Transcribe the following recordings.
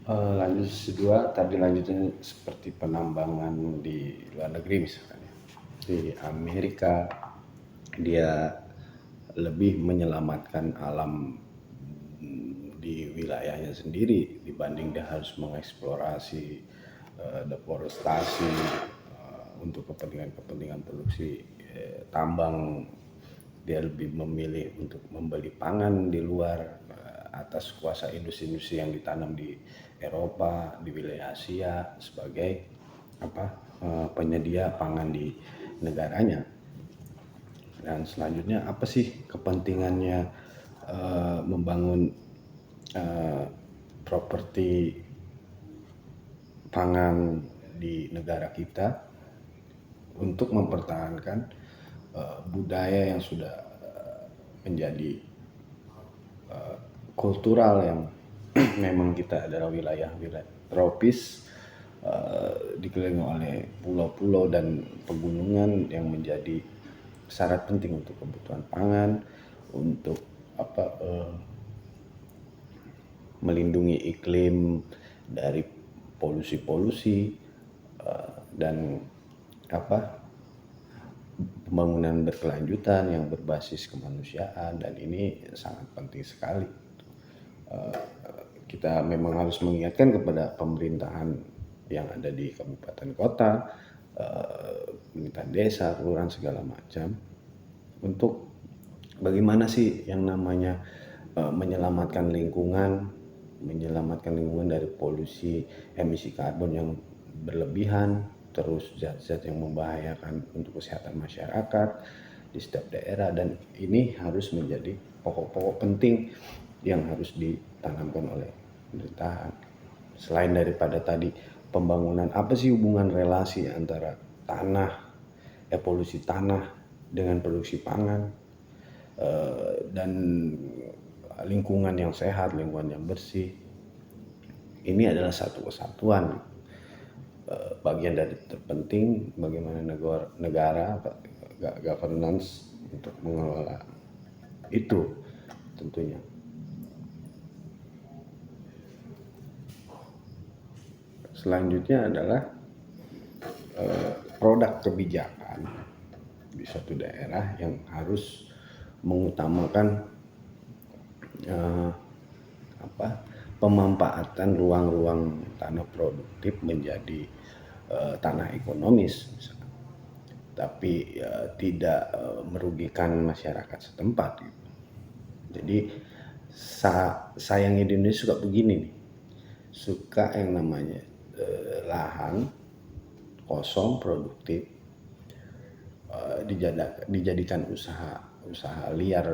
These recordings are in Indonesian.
Lanjut S2 tadi lanjutnya seperti penambangan di luar negeri misalkan ya. Di Amerika dia lebih menyelamatkan alam di wilayahnya sendiri dibanding dia harus mengeksplorasi deforestasi untuk kepentingan produksi tambang. Dia lebih memilih untuk membeli pangan di luar atas kuasa industri-industri yang ditanam di Eropa, di wilayah Asia sebagai penyedia pangan di negaranya. Dan selanjutnya apa sih kepentingannya membangun properti pangan di negara kita untuk mempertahankan budaya yang sudah menjadi kultural yang memang kita adalah wilayah tropis dikelilingi oleh pulau-pulau dan pegunungan yang menjadi syarat penting untuk kebutuhan pangan, untuk melindungi iklim dari polusi-polusi dan pembangunan berkelanjutan yang berbasis kemanusiaan, dan ini sangat penting sekali. Kita memang harus mengingatkan kepada pemerintahan yang ada di kabupaten kota, pemerintahan desa, kelurahan segala macam untuk bagaimana sih yang namanya menyelamatkan lingkungan dari polusi emisi karbon yang berlebihan, terus zat-zat yang membahayakan untuk kesehatan masyarakat di setiap daerah, dan ini harus menjadi pokok-pokok penting yang harus ditanamkan oleh pemerintahan. Selain daripada tadi pembangunan, apa sih hubungan relasi antara polusi tanah dengan produksi pangan dan lingkungan yang sehat, lingkungan yang bersih. Ini adalah satu kesatuan, bagian dari terpenting bagaimana negara governance untuk mengelola itu tentunya. Selanjutnya adalah produk kebijakan di suatu daerah yang harus mengutamakan pemanfaatan ruang-ruang tanah produktif menjadi tanah ekonomis misalkan. Tapi tidak merugikan masyarakat setempat gitu. Jadi sayangnya di Indonesia suka begini nih, suka yang namanya lahan kosong produktif dijadikan usaha liar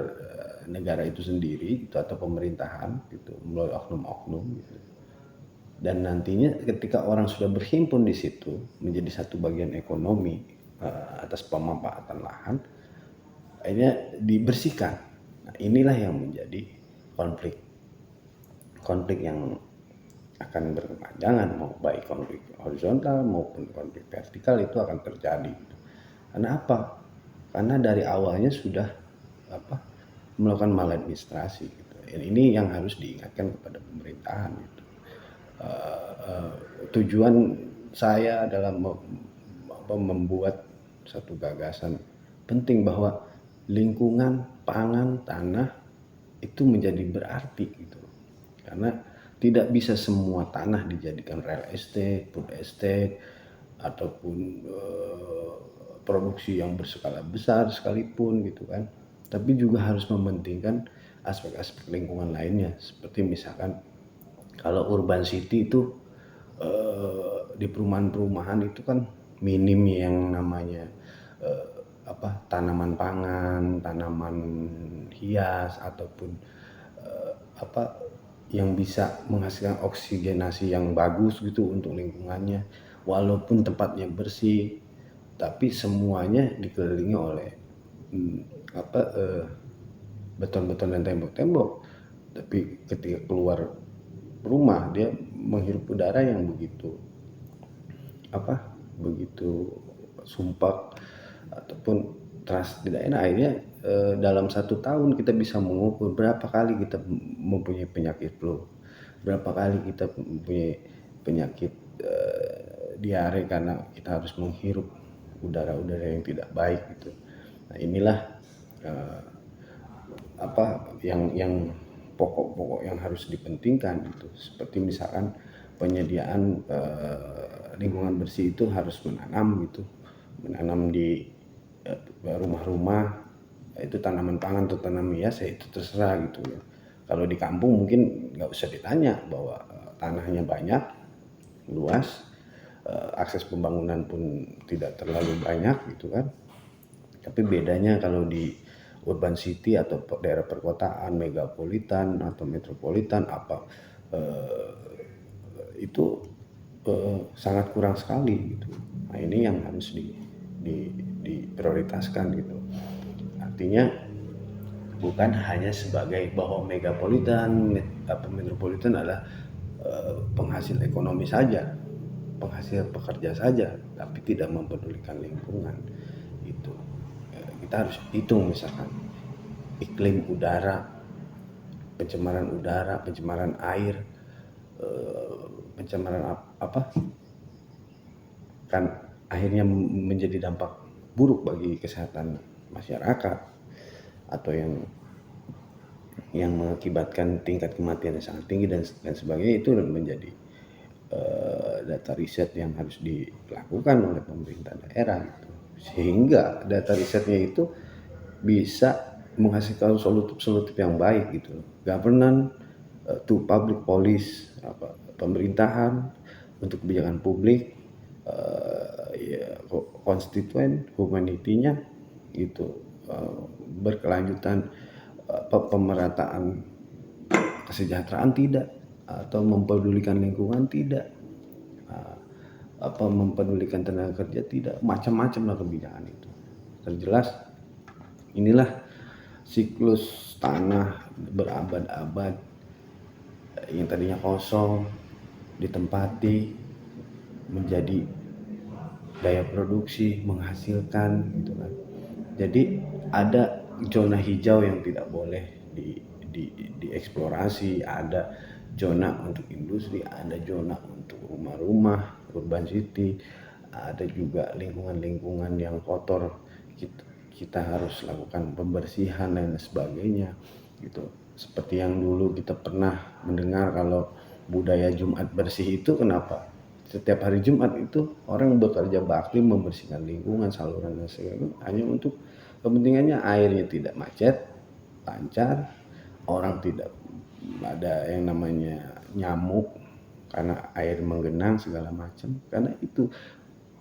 negara itu sendiri gitu, atau pemerintahan gitu, melalui oknum-oknum gitu. Dan nantinya ketika orang sudah berhimpun di situ menjadi satu bagian ekonomi atas pemanfaatan lahan, akhirnya dibersihkan. Nah, inilah yang menjadi konflik yang akan berkepanjangan, mau baik konflik horizontal maupun konflik vertikal itu akan terjadi. Karena apa? Karena dari awalnya sudah melakukan maladministrasi gitu. Ini yang harus diingatkan kepada pemerintahan gitu. Tujuan saya adalah membuat satu gagasan penting bahwa lingkungan pangan tanah itu menjadi berarti gitu. Karena tidak bisa semua tanah dijadikan real estate, food estate, ataupun produksi yang berskala besar sekalipun gitu kan. Tapi juga harus mementingkan aspek-aspek lingkungan lainnya, seperti misalkan kalau urban city itu di perumahan-perumahan itu kan minim yang namanya tanaman pangan, tanaman hias, ataupun yang bisa menghasilkan oksigenasi yang bagus gitu untuk lingkungannya. Walaupun tempatnya bersih, tapi semuanya dikelilingi oleh beton-beton dan tembok-tembok. Tapi ketika keluar rumah dia menghirup udara yang begitu sumpah ataupun trust tidak enak. Akhirnya dalam 1 tahun kita bisa mengukur berapa kali kita mempunyai penyakit flu, Berapa kali kita mempunyai penyakit diare karena kita harus menghirup udara-udara yang tidak baik gitu. Nah inilah eh, yang pokok-pokok yang harus dipentingkan gitu. Seperti misalkan penyediaan lingkungan bersih itu harus menanam di rumah-rumah, itu tanaman pangan atau tanaman hias ya itu terserah gitu ya. Kalau di kampung mungkin nggak usah ditanya bahwa tanahnya banyak, luas, akses pembangunan pun tidak terlalu banyak gitu kan. Tapi bedanya kalau di urban city atau daerah perkotaan, megapolitan atau metropolitan eh, itu sangat kurang sekali gitu. Nah ini yang harus diprioritaskan gitu. Artinya bukan hanya sebagai bahwa megapolitan atau metropolitan adalah penghasil ekonomi saja, penghasil pekerja saja, tapi tidak mempedulikan lingkungan. Itu kita harus hitung misalkan iklim udara, pencemaran air, pencemaran apa kan akhirnya menjadi dampak buruk bagi kesehatan masyarakat atau yang mengakibatkan tingkat kematian yang sangat tinggi dan sebagainya. Itu menjadi data riset yang harus dilakukan oleh pemerintah daerah gitu. Sehingga data risetnya itu bisa menghasilkan solutif yang baik gitu. Governance to public policy, pemerintahan untuk kebijakan publik, ya, konstituen humanitinya gitu, berkelanjutan, pemerataan kesejahteraan tidak, atau mempedulikan lingkungan tidak, mempedulikan tenaga kerja tidak, macam-macam lah kebijakan itu. Terjelas inilah siklus tanah berabad-abad yang tadinya kosong ditempati menjadi daya produksi, menghasilkan gitu kan. Jadi ada zona hijau yang tidak boleh dieksplorasi, ada zona untuk industri, ada zona untuk rumah-rumah, urban city, ada juga lingkungan-lingkungan yang kotor. Kita harus lakukan pembersihan dan sebagainya gitu. Seperti yang dulu kita pernah mendengar kalau budaya Jumat bersih itu kenapa? Setiap hari Jumat itu orang bekerja bakti membersihkan lingkungan, saluran dan sebagainya hanya untuk kepentingannya airnya tidak macet, lancar, orang tidak ada yang namanya nyamuk karena air menggenang segala macam, karena itu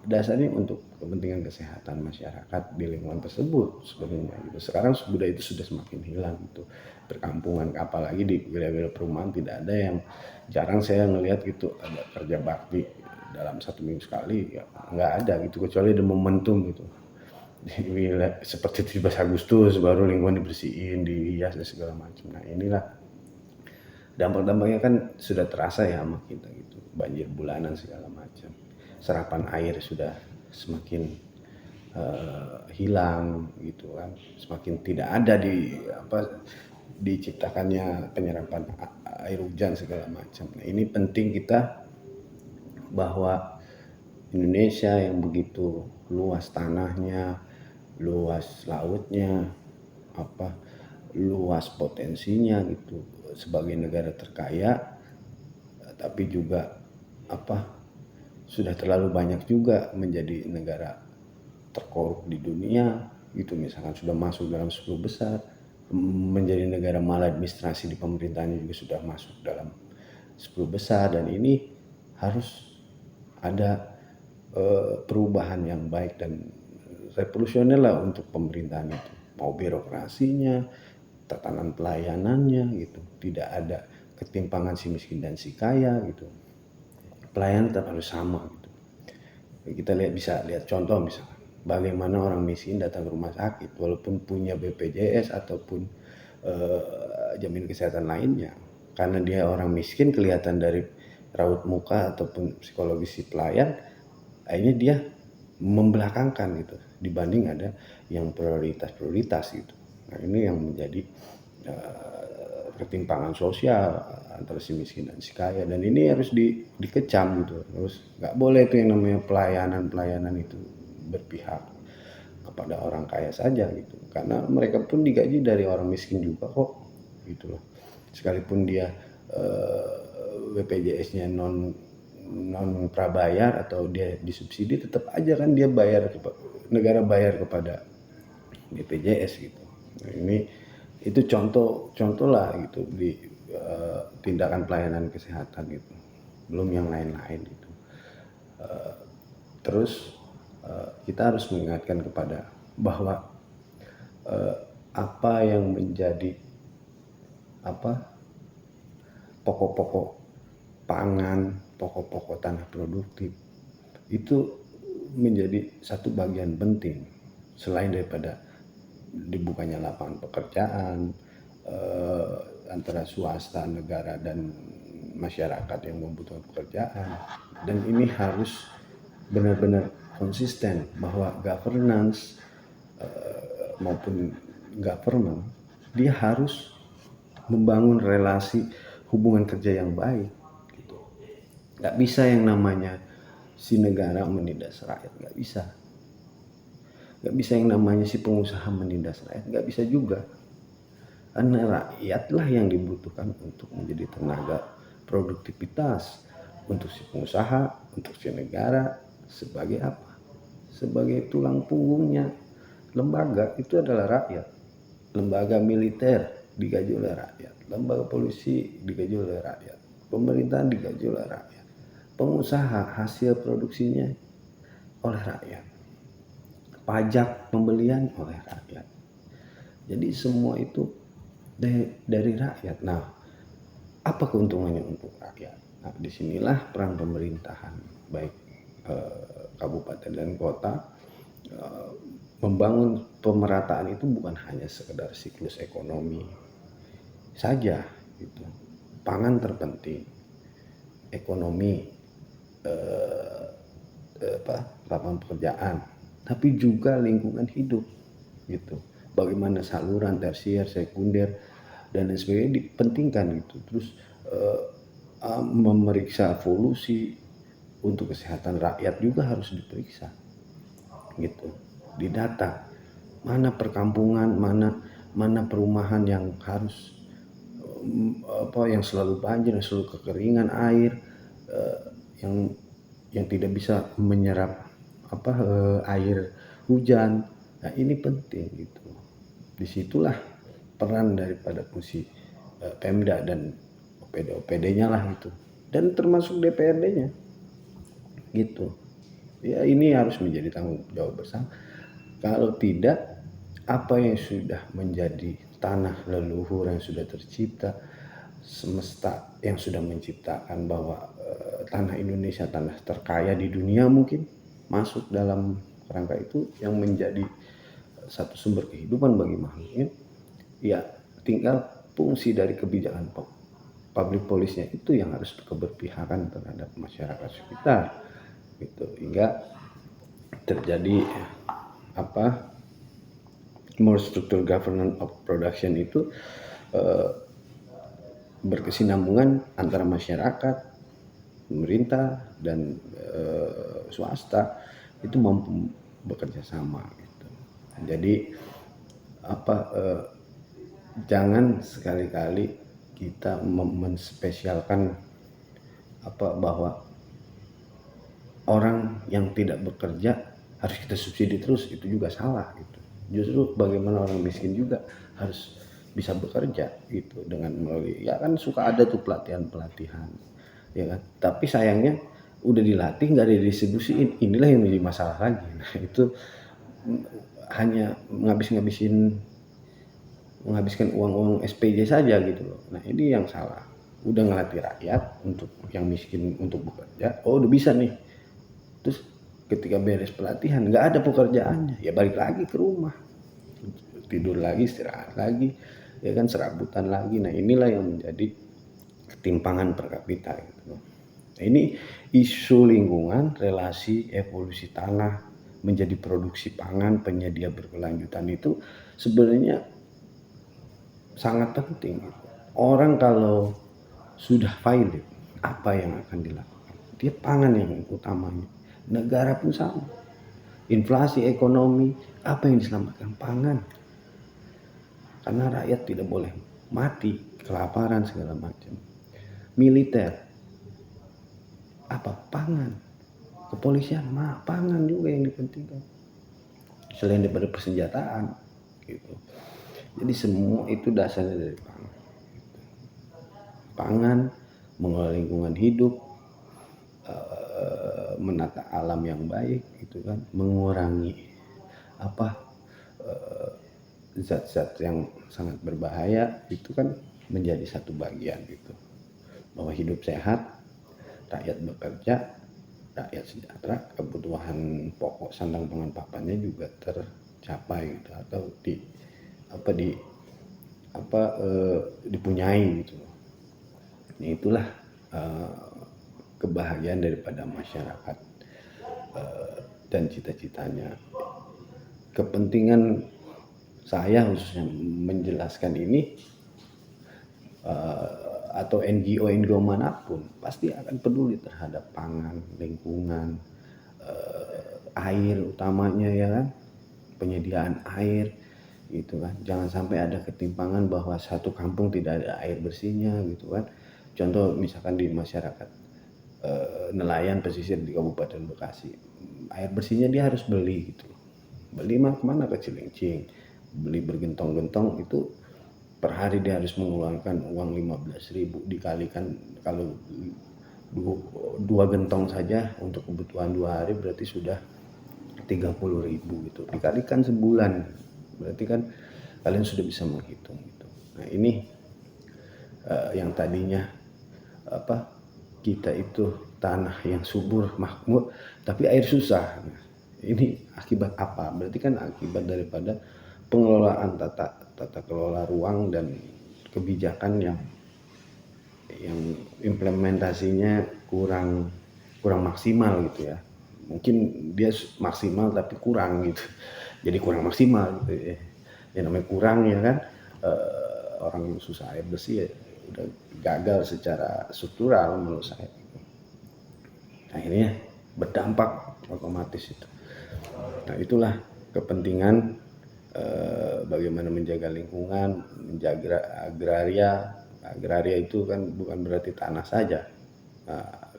dasarnya untuk kepentingan kesehatan masyarakat di lingkungan tersebut sebenarnya gitu. Sekarang budaya itu sudah semakin hilang gitu. Perkampungan apalagi di wilayah-wilayah perumahan tidak ada yang, jarang saya ngelihat gitu ada kerja bakti dalam 1 minggu sekali ya, nggak ada gitu, kecuali ada momentum gitu di wilayah seperti 17 Agustus baru lingkungan dibersihin, dihias dan segala macam. Nah inilah dampak-dampaknya kan sudah terasa ya sama kita gitu, banjir bulanan segala macam, serapan air sudah semakin hilang gitu kan, semakin tidak ada diciptakannya penyerapan air hujan segala macam. Nah ini penting kita bahwa Indonesia yang begitu luas tanahnya, luas lautnya, luas potensinya gitu, sebagai negara terkaya, tapi juga sudah terlalu banyak juga menjadi negara terkorup di dunia gitu. Misalkan sudah masuk dalam 10 besar, menjadi negara maladministrasi di pemerintahannya juga sudah masuk dalam 10 besar, dan ini harus ada perubahan yang baik dan revolusioner lah untuk pemerintahan itu, mau birokrasinya, tatanan pelayanannya gitu, tidak ada ketimpangan si miskin dan si kaya gitu, pelayanan tetap harus sama gitu. Kita bisa lihat contoh misalkan bagaimana orang miskin datang ke rumah sakit walaupun punya BPJS ataupun jaminan kesehatan lainnya, karena dia orang miskin kelihatan dari raut muka ataupun psikologis si pelayan, akhirnya dia membelakangkan gitu dibanding ada yang prioritas gitu. Nah ini yang menjadi ketimpangan sosial, antara si miskin dan si kaya, dan ini harus dikecam gitu. Terus nggak boleh itu yang namanya pelayanan itu berpihak kepada orang kaya saja gitu, karena mereka pun digaji dari orang miskin juga kok gitu loh. Sekalipun dia BPJS-nya non non prabayar atau dia disubsidi, tetap aja kan dia bayar, negara bayar kepada BPJS gitu. Nah, ini itu contoh lah gitu di tindakan pelayanan kesehatan gitu, belum yang lain-lain gitu. Terus kita harus mengingatkan kepada bahwa apa yang menjadi pokok-pokok pangan, pokok-pokok tanah produktif itu menjadi satu bagian penting selain daripada dibukanya lapangan pekerjaan antara swasta, negara, dan masyarakat yang membutuhkan pekerjaan. Dan ini harus benar-benar konsisten bahwa governance maupun government dia harus membangun relasi hubungan kerja yang baik gitu. Nggak bisa yang namanya si negara menindas rakyat, nggak bisa. Nggak bisa yang namanya si pengusaha menindas rakyat, nggak bisa juga. Karena rakyatlah yang dibutuhkan untuk menjadi tenaga produktivitas untuk si pengusaha, untuk si negara, sebagai apa? Sebagai tulang punggungnya. Lembaga itu adalah rakyat. Lembaga militer digaji oleh rakyat. Lembaga polisi digaji oleh rakyat. Pemerintahan digaji oleh rakyat. Pengusaha hasil produksinya oleh rakyat. Pajak pembelian oleh rakyat. Jadi semua itu dari rakyat. Nah, apa keuntungannya untuk rakyat? Nah, disinilah peran pemerintahan, baik kabupaten dan kota, membangun pemerataan itu bukan hanya sekedar siklus ekonomi saja gitu. Pangan terpenting, ekonomi, lapangan pekerjaan, tapi juga lingkungan hidup gitu. Bagaimana saluran tersier, sekunder, dan lain sebagainya dipentingkan gitu. Terus memeriksa polusi untuk kesehatan rakyat juga harus diperiksa gitu, didata mana perkampungan, mana perumahan yang harus yang selalu banjir, yang selalu kekeringan air, yang tidak bisa menyerap air hujan. Nah, ini penting gitu. Disitulah peran daripada fungsi Pemda dan OPD-OPD-nya lah itu, dan termasuk DPRD-nya gitu. Ya, ini harus menjadi tanggung jawab bersama. Kalau tidak, apa yang sudah menjadi tanah leluhur yang sudah tercipta, semesta yang sudah menciptakan bahwa tanah Indonesia tanah terkaya di dunia mungkin masuk dalam kerangka itu, yang menjadi satu sumber kehidupan bagi makhluknya, ya tinggal fungsi dari kebijakan public policy-nya itu yang harus keberpihakan terhadap masyarakat sekitar gitu, hingga terjadi more structural governance of production itu berkesinambungan antara masyarakat, pemerintah, dan swasta itu mampu bekerja sama gitu. Jadi jangan sekali-kali kita menspesialkan bahwa orang yang tidak bekerja harus kita subsidi terus, itu juga salah gitu. Justru bagaimana orang miskin juga harus bisa bekerja gitu, dengan melalui, ya kan suka ada tuh pelatihan ya kan, tapi sayangnya udah dilatih nggak didistribusiin, inilah yang menjadi masalah lagi. Nah, itu hanya menghabiskan uang SPJ saja gitu loh. Nah, ini yang salah. Udah ngelatih rakyat untuk yang miskin untuk bekerja, oh udah bisa nih, terus ketika beres pelatihan nggak ada pekerjaannya, ya balik lagi ke rumah, tidur lagi, istirahat lagi, ya kan, serabutan lagi. Nah, inilah yang menjadi ketimpangan per kapita gitu. Nah, ini isu lingkungan, relasi evolusi tanah menjadi produksi pangan, penyedia berkelanjutan, itu sebenarnya sangat penting gitu. Orang kalau sudah valid, apa yang akan dilakukan? Dia pangan yang utamanya. Negara pun sama. Inflasi ekonomi, apa yang diselamatkan? Pangan. Karena rakyat tidak boleh mati, kelaparan segala macam. Militer, apa? Pangan. Kepolisian, pangan juga yang dipentingkan. Selain daripada persenjataan, gitu. Jadi semua itu dasarnya dari pangan. Pangan, mengelola lingkungan hidup, menata alam yang baik, gitu kan, mengurangi zat-zat yang sangat berbahaya, itu kan menjadi satu bagian gitu. Bahwa hidup sehat, rakyat bekerja, rakyat sejahtera, kebutuhan pokok sandang pangan papannya juga tercapai gitu, atau dipunyai gitu. Nah, itulah kebahagiaan daripada masyarakat dan cita-citanya. Kepentingan saya khususnya menjelaskan ini, atau NGO manapun pasti akan peduli terhadap pangan, lingkungan, air utamanya ya kan, penyediaan air gitu kan. Jangan sampai ada ketimpangan bahwa satu kampung tidak ada air bersihnya gitu kan. Contoh misalkan di masyarakat nelayan pesisir di Kabupaten Bekasi, air bersihnya dia harus beli gitu. Beli mah kemana? Ke Cilincing, beli bergentong-gentong, itu per hari dia harus mengeluarkan uang 15.000, dikalikan kalau dua gentong saja untuk kebutuhan 2 hari berarti sudah 30.000 gitu, dikalikan sebulan berarti kan kalian sudah bisa menghitung gitu. Nah ini yang tadinya kita itu tanah yang subur makmur tapi air susah. Nah, ini akibat apa? Berarti kan akibat daripada pengelolaan tata kelola ruang dan kebijakan yang implementasinya kurang maksimal gitu ya. Mungkin dia maksimal tapi kurang gitu. Jadi kurang maksimal gitu ya. Yang namanya kurang ya kan, orang susah air bersih ya udah gagal secara struktural menurut saya. Akhirnya berdampak otomatis itu. Nah itulah kepentingan bagaimana menjaga lingkungan, menjaga agraria. Agraria itu kan bukan berarti tanah saja.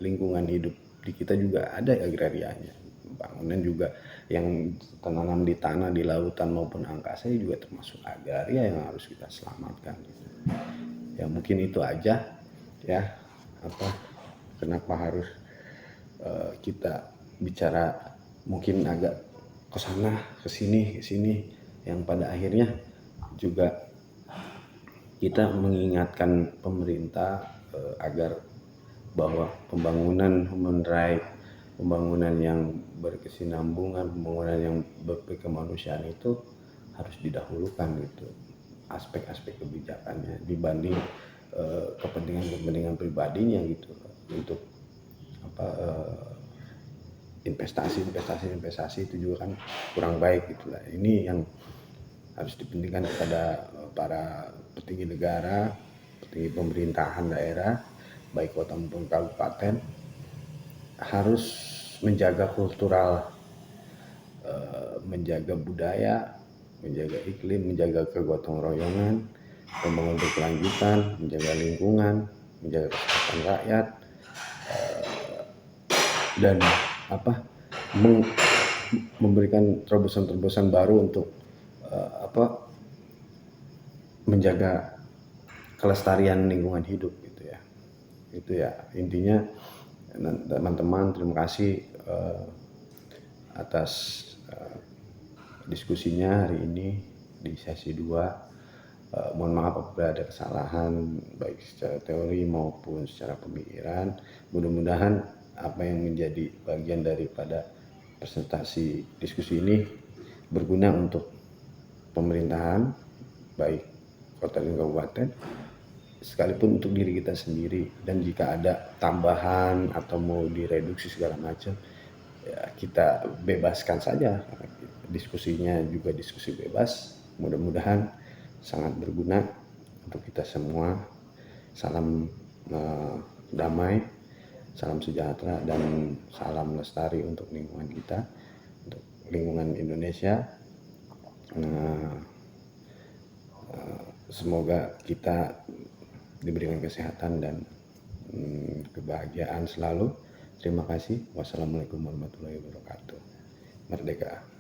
Lingkungan hidup di kita juga ada agrarianya. Bangunan juga yang tanam di tanah, di lautan maupun angkasa juga termasuk agraria yang harus kita selamatkan. Ya mungkin itu aja ya, kenapa harus kita bicara mungkin agak kesana kesini yang pada akhirnya juga kita mengingatkan pemerintah agar bahwa pembangunan human right, pembangunan yang berkesinambungan, pembangunan yang berkemanusiaan itu harus didahulukan gitu, aspek-aspek kebijakannya dibanding kepentingan pribadinya gitu, untuk investasi itu juga kan kurang baik gitulah. Ini yang harus dipentingkan kepada para petinggi negara, petinggi pemerintahan daerah, baik kota maupun kabupaten, harus menjaga kultural, menjaga budaya, menjaga iklim, menjaga kegotong royongan, pembangunan berkelanjutan, menjaga lingkungan, menjaga kesehatan rakyat, dan memberikan terobosan-terobosan baru untuk menjaga kelestarian lingkungan hidup gitu ya. Itu ya intinya. Teman-teman, terima kasih atas diskusinya hari ini di sesi 2. Mohon maaf apabila ada kesalahan baik secara teori maupun secara pemikiran. Mudah-mudahan apa yang menjadi bagian daripada presentasi diskusi ini berguna untuk pemerintahan baik kota dan kabupaten, sekalipun untuk diri kita sendiri. Dan jika ada tambahan atau mau direduksi segala macam ya kita bebaskan saja, diskusinya juga diskusi bebas. Mudah-mudahan sangat berguna untuk kita semua. Salam damai, salam sejahtera, dan salam lestari untuk lingkungan kita, untuk lingkungan Indonesia. Semoga kita diberikan kesehatan dan kebahagiaan selalu. Terima kasih. Wassalamualaikum warahmatullahi wabarakatuh. Merdeka.